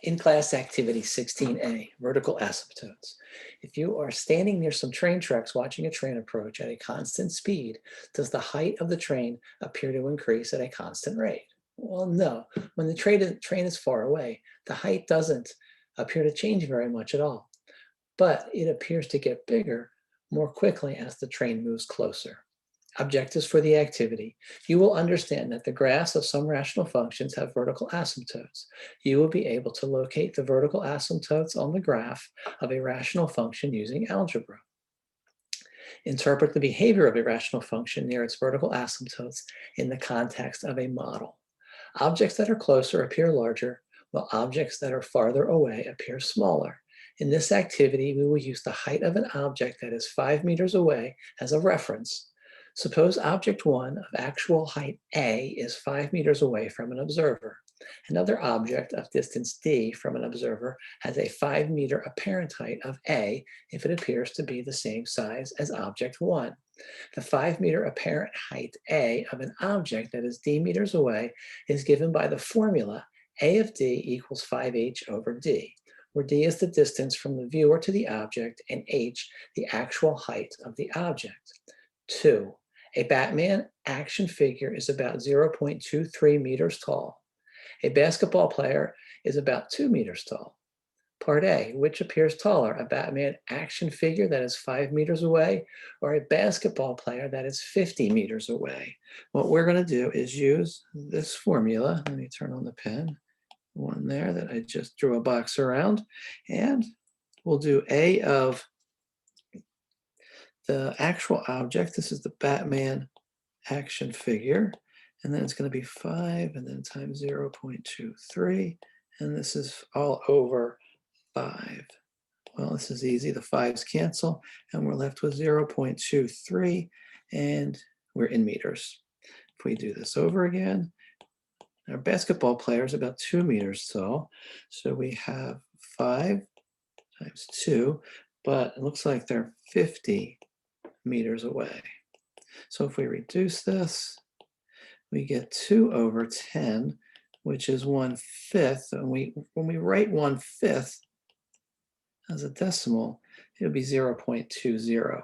In-class activity 16A, vertical asymptotes. If you are standing near some train tracks watching a train approach at a constant speed, does the height of the train appear to increase at a constant rate? Well, no. When the train is far away, the height doesn't appear to change very much at all, but it appears to get bigger more quickly as the train moves closer. Objectives for the activity. You will understand that the graphs of some rational functions have vertical asymptotes. You will be able to locate the vertical asymptotes on the graph of a rational function using algebra. Interpret the behavior of a rational function near its vertical asymptotes in the context of a model. Objects that are closer appear larger, while objects that are farther away appear smaller. In this activity, we will use the height of an object that is 5 meters away as a reference. Suppose object 1 of actual height A is 5 meters away from an observer. Another object of distance D from an observer has a 5 meter apparent height of A if it appears to be the same size as object 1. The 5 meter apparent height A of an object that is D meters away is given by the formula A of D equals 5h over D, where D is the distance from the viewer to the object and h the actual height of the object. 2. A Batman action figure is about 0.23 meters tall. A basketball player is about 2 meters tall. Part A, which appears taller, a Batman action figure that is 5 meters away or a basketball player that is 50 meters away? What we're going to do is use this formula. Let me turn on the pen. One there that I just drew a box around, and we'll do A of the actual object. This is the Batman action figure, and then it's going to be 5 and then times 0.23, and this is all over 5. Well, this is easy. The 5's cancel, and we're left with 0.23, and we're in meters. If we do this over again, our basketball player is about 2 meters tall, so we have 5 times 2, but it looks like they're 50 meters away. So if we reduce this, we get 2 over 10, which is 1/5. And when we write 1/5 as a decimal, it'll be 0.20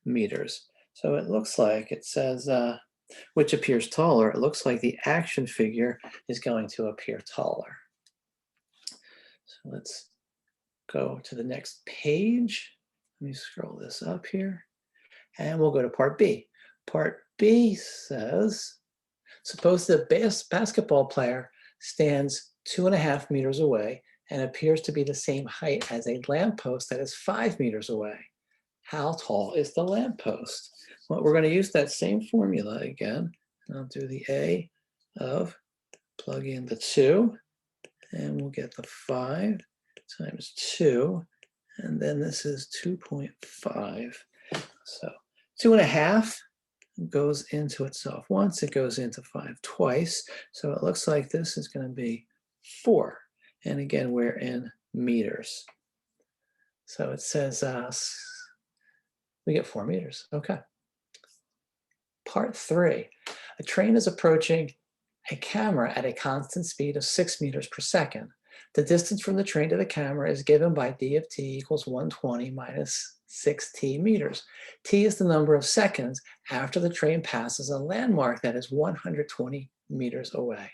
meters. So it looks like it says, which appears taller, it looks like the action figure is going to appear taller. So let's go to the next page. Let me scroll this up here. And we'll go to part B. Part B says, suppose the basketball player stands 2.5 meters away and appears to be the same height as a lamppost that is 5 meters away. How tall is the lamppost? Well, we're going to use that same formula again. I'll do the A of, plug in the 2, and we'll get the 5 times 2, and then this is 2.5. So 2.5 goes into itself once, it goes into 5 twice. So it looks like this is going to be 4. And again, we're in meters. So it says we get 4 meters. Okay. Part 3. A train is approaching a camera at a constant speed of 6 meters per second. The distance from the train to the camera is given by d of t equals 120 minus 6t meters. T is the number of seconds after the train passes a landmark that is 120 meters away.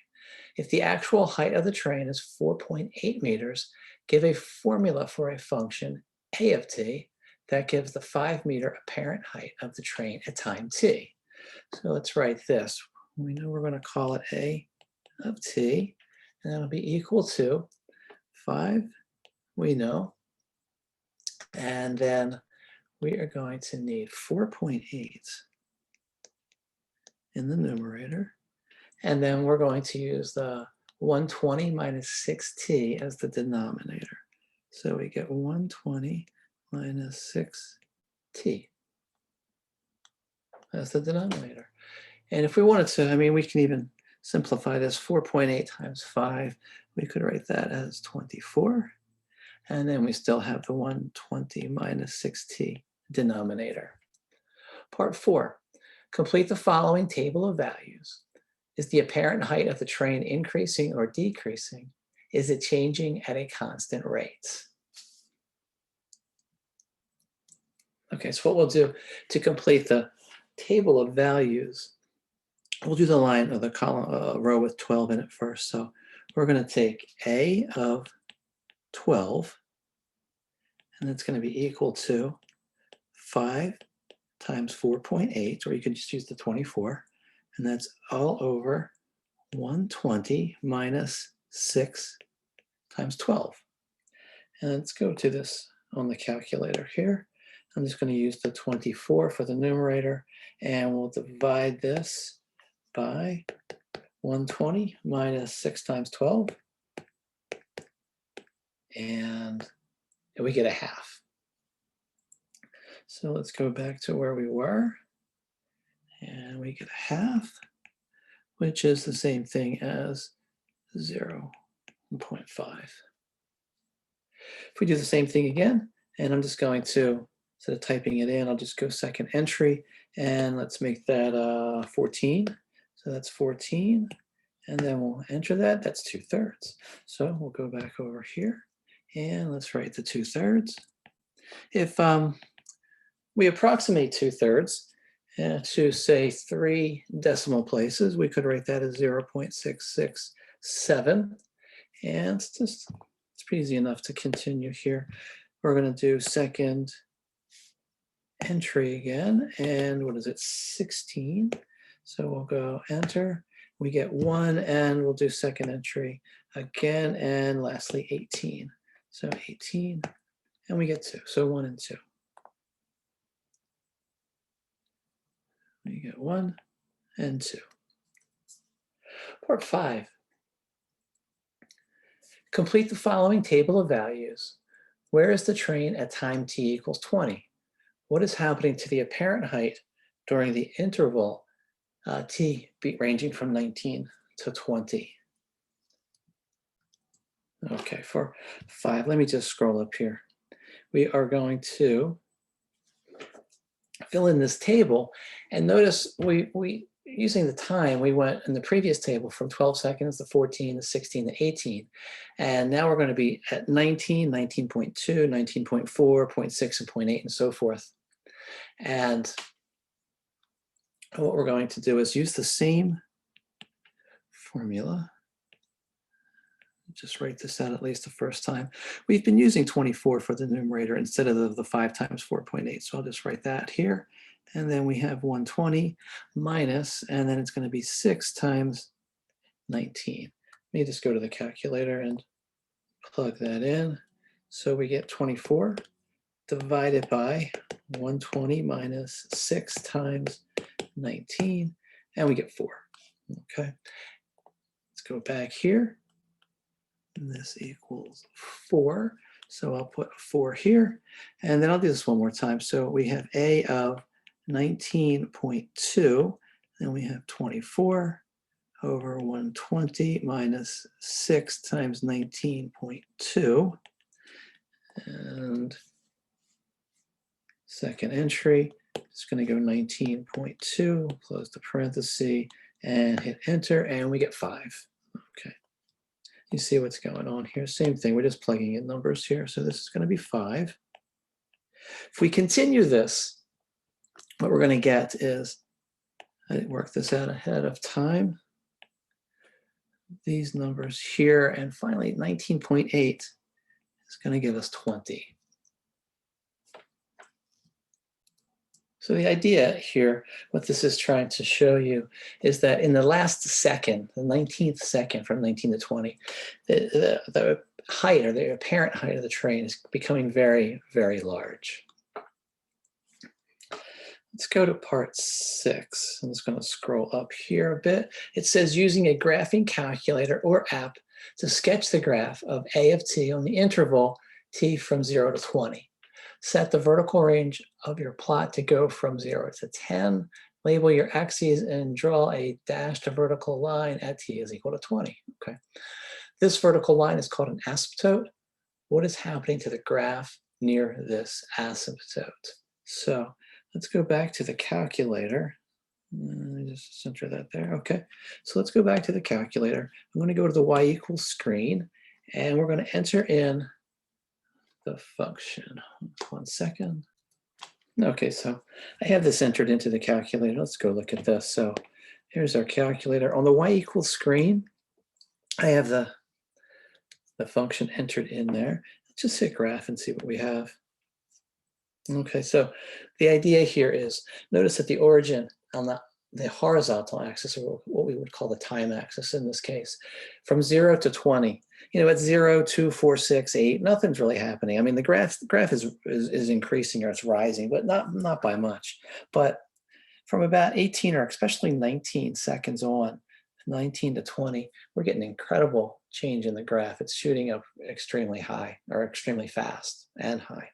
If the actual height of the train is 4.8 meters, give a formula for a function a of t that gives the 5 meter apparent height of the train at time t. So let's write this. We know we're going to call it a of t, and that'll be equal to 5, we know, and then we are going to need 4.8 in the numerator, and then we're going to use the 120 minus 6t as the denominator. So we get 120 minus 6t as the denominator. And if we wanted to, I mean, we can even simplify this. 4.8 times 5, we could write that as 24. And then we still have the 120 minus 6t denominator. Part 4, complete the following table of values. Is the apparent height of the train increasing or decreasing? is it changing at a constant rate? Okay, so what we'll do to complete the table of values, we'll do the line or the column row with 12 in it first. So we're going to take A of 12, and it's going to be equal to 5 times 4.8, or you can just use the 24, and that's all over 120 minus 6 times 12. And let's go to this on the calculator here. I'm just going to use the 24 for the numerator, and we'll divide this by 120 minus 6 times 12, and we get a half. So let's go back to where we were, and we get a half, which is the same thing as 0.5. If we do the same thing again, and I'm just going to, instead of typing it in, I'll just go second entry, and let's make that 14. So that's 14, and then we'll enter that. That's 2/3. So we'll go back over here, and let's write the 2/3. If we approximate 2/3 to say 3 decimal places, we could write that as 0.667, and it's pretty easy enough to continue here. We're going to do second entry again, and what is it, 16? So we'll go enter, we get 1, and we'll do second entry again, and lastly 18. So 18, and we get 2, so 1 and 2. We get 1 and 2. Part 5. Complete the following table of values. Where is the train at time t equals 20? What is happening to the apparent height during the interval t ranging from 19 to 20? Okay, for 5, let me just scroll up here. We are going to fill in this table, and notice we using the time, we went in the previous table from 12 seconds to 14 to 16 to 18, and now we're going to be at 19, 19.2, 19.4, 0.6, and 0.8, and so forth. And what we're going to do is use the same formula. Just write this out at least the first time. We've been using 24 for the numerator instead of the 5 times 4.8. So I'll just write that here. And then we have 120 minus, and then it's going to be 6 times 19. Let me just go to the calculator and plug that in. So we get 24 divided by 120 minus 6 times 19, and we get 4. Okay. Let's go back here. And this equals 4. So I'll put 4 here, and then I'll do this one more time. So we have A of 19.2, then we have 24 over 120 minus 6 times 19.2, and second entry, it's going to go 19.2, close the parenthesis, and hit enter, and we get 5. Okay. You see what's going on here. Same thing, we're just plugging in numbers here. So this is going to be 5. If we continue this, what we're going to get is, I didn't work this out ahead of time, these numbers here, and finally 19.8 is going to give us 20. So the idea here, what this is trying to show you, is that in the last second, the 19th second from 19 to 20, the height, or the apparent height of the train, is becoming very, very large. Let's go to part 6. I'm just going to scroll up here a bit. It says using a graphing calculator or app to sketch the graph of A of t on the interval t from 0 to 20. Set the vertical range of your plot to go from 0 to 10. Label your axes and draw a dashed vertical line at t is equal to 20. Okay. This vertical line is called an asymptote. What is happening to the graph near this asymptote? So let's go back to the calculator. Just center that there. Okay. So let's go back to the calculator. I'm going to go to the y equals screen, And we're going to enter in the function. 1 second. Okay, so I have this entered into the calculator. Let's go look at this. So here's our calculator. On the y equals screen, I have the function entered in there. Let's just hit graph and see what we have. Okay, so the idea here is, notice that the origin on the horizontal axis, or what we would call the time axis in this case, from 0 to 20, at 0, 2, 4, 6, 8, nothing's really happening. I mean, the graph is increasing, or it's rising, but not by much. But from about 18, or especially 19 seconds on, 19 to 20, we're getting incredible change in the graph. It's shooting up extremely high, or extremely fast and high.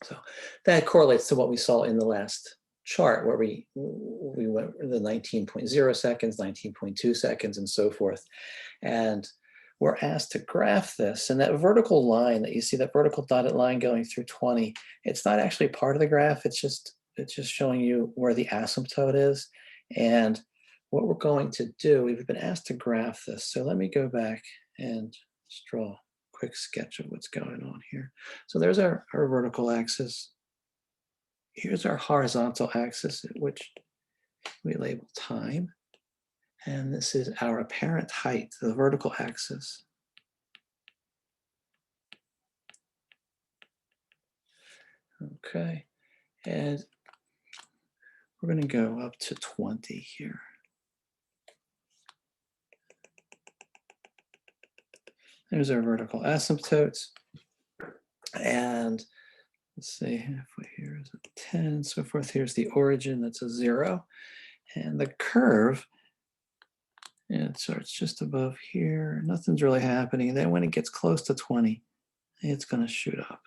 So that correlates to what we saw in the last chart, where we went the 19.0 seconds, 19.2 seconds, and so forth. And we're asked to graph this. And that vertical line that you see, that vertical dotted line going through 20, it's not actually part of the graph. It's just showing you where the asymptote is. And what we're going to do, we've been asked to graph this. So let me go back and just draw a quick sketch of what's going on here. So there's our vertical axis. Here's our horizontal axis, which we label time. And this is our apparent height, the vertical axis. Okay, and we're going to go up to 20 here. There's our vertical asymptotes. And let's see, halfway here is a 10 and so forth. Here's the origin, that's a 0. And the curve, it starts just above here. Nothing's really happening. And then when it gets close to 20, it's going to shoot up.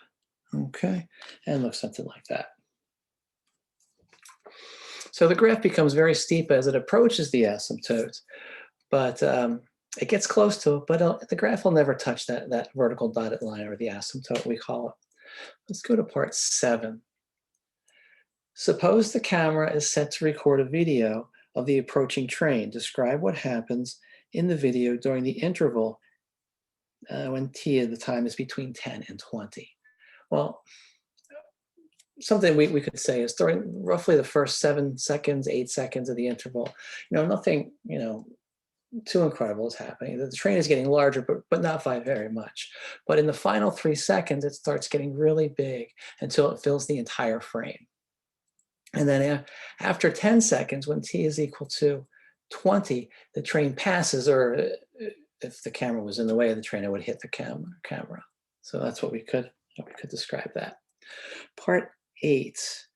Okay, and look something like that. So the graph becomes very steep as it approaches the asymptote, but it gets close to it, but the graph will never touch that vertical dotted line, or the asymptote we call it. Let's go to part 7. Suppose the camera is set to record a video of the approaching train. Describe what happens in the video during the interval when t at the time is between 10 and 20. Well, something we could say is during roughly the first 7 seconds, 8 seconds of the interval, nothing, too incredible is happening. The train is getting larger, but not by very much. But in the final 3 seconds, it starts getting really big until it fills the entire frame. And then after 10 seconds, when t is equal to 20, the train passes, or if the camera was in the way of the train, it would hit the camera. So that's what we could describe that. Part 8.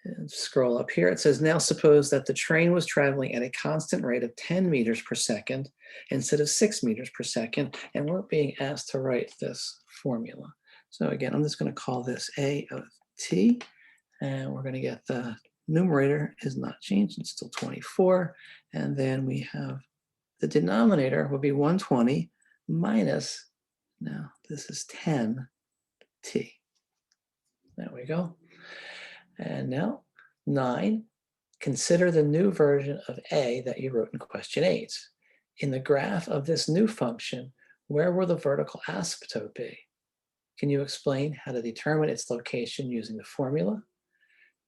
And scroll up here, it says, now suppose that the train was traveling at a constant rate of 10 meters per second instead of 6 meters per second, and we're being asked to write this formula. So again, I'm just going to call this A of t, and we're going to get the numerator is not changed, it's still 24, and then we have the denominator will be 120 minus, now this is 10t. There we go. And now 9, consider the new version of A that you wrote in question 8. In the graph of this new function, where will the vertical asymptote be? Can you explain how to determine its location using the formula?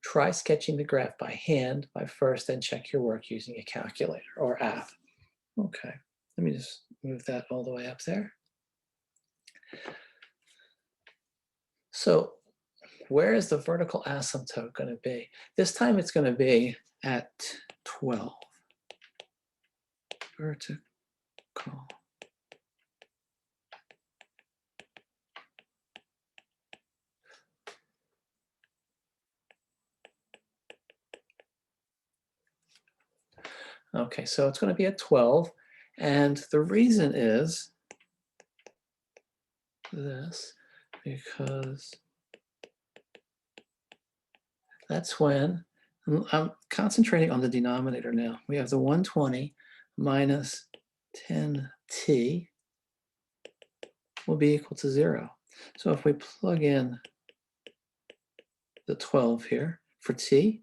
Try sketching the graph by hand first, then check your work using a calculator or app. Okay, let me just move that all the way up there. So where is the vertical asymptote going to be? This time it's going to be at 12. Vertical. Okay, so it's going to be at 12. And the reason is this, because that's when, I'm concentrating on the denominator now. We have the 120 minus 10t will be equal to 0. So if we plug in the 12 here for t,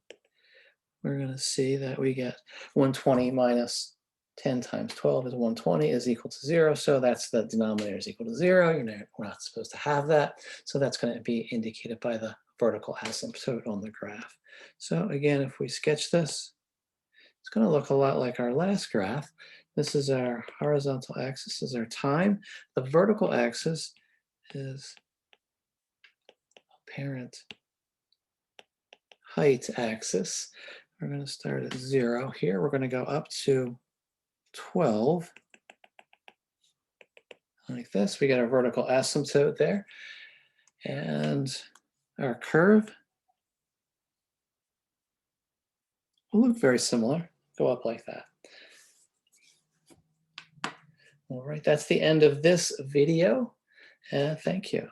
we're going to see that we get 120 minus 10 times 12 is 120 is equal to 0. So that's the denominator is equal to 0. We're not supposed to have that. So that's going to be indicated by the vertical asymptote on the graph. So again, if we sketch this, it's going to look a lot like our last graph. This is our horizontal axis, is our time. The vertical axis is apparent height axis. We're going to start at 0 here. We're going to go up to 12. Like this. We get a vertical asymptote there. And our curve will look very similar. Go up like that. All right, that's the end of this video. Thank you.